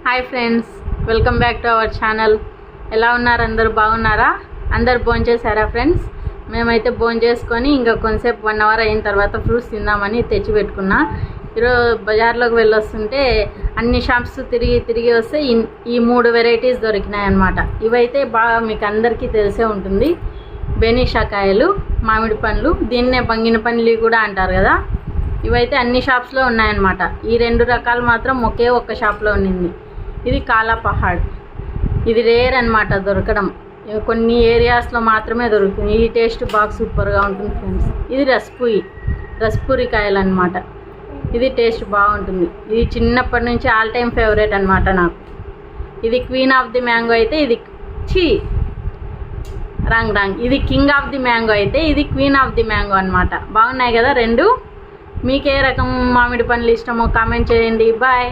Hi friends, welcome back to our channel. ఎలా ఉన్నారు? అందరూ బాగున్నారా? అందరు భోంచేసారా ఫ్రెండ్స్? మేమైతే భోంచేసుకొని ఇంకా కొంతసేపు 1 అవర్ అయిన తర్వాత ఫ్రూట్స్ తిందామని తెచ్చి పెట్టుకున్నా. ఈరోజు బజార్లోకి వెళ్ళొస్తుంటే అన్ని షాప్స్ తిరిగి వస్తే ఈ 3 వెరైటీస్ దొరికినాయి అన్నమాట. ఇవైతే బాగా మీకు అందరికీ తెలిసే ఉంటుంది. బెనీషాకాయలు, మామిడి పండ్లు, దీన్నే బంగిన పండ్లు కూడా అంటారు కదా. ఇవైతే అన్ని షాప్స్లో ఉన్నాయన్నమాట. ఈ 2 రకాలు మాత్రం ఒక్క షాప్లో ఉండింది. ఇది కాలా పహాడ్. ఇది రేర్ అన్నమాట దొరకడం. కొన్ని ఏరియాస్లో మాత్రమే దొరుకుతుంది. ఈ టేస్ట్ బాగా సూపర్గా ఉంటుంది ఫ్రెండ్స్. ఇది రస్పూరి కాయలు అన్నమాట. ఇది టేస్ట్ బాగుంటుంది. ఇది చిన్నప్పటి నుంచి ఆల్ టైమ్ ఫేవరెట్ అన్నమాట నాకు. ఇది క్వీన్ ఆఫ్ ది మ్యాంగో అయితే ఇది రాంగ్ ఇది కింగ్ ఆఫ్ ది మ్యాంగో అయితే ఇది క్వీన్ ఆఫ్ ది మ్యాంగో అన్నమాట. బాగున్నాయి కదా 2. మీకే రకం మామిడి పండ్లు ఇష్టమో కామెంట్ చేయండి. బాయ్.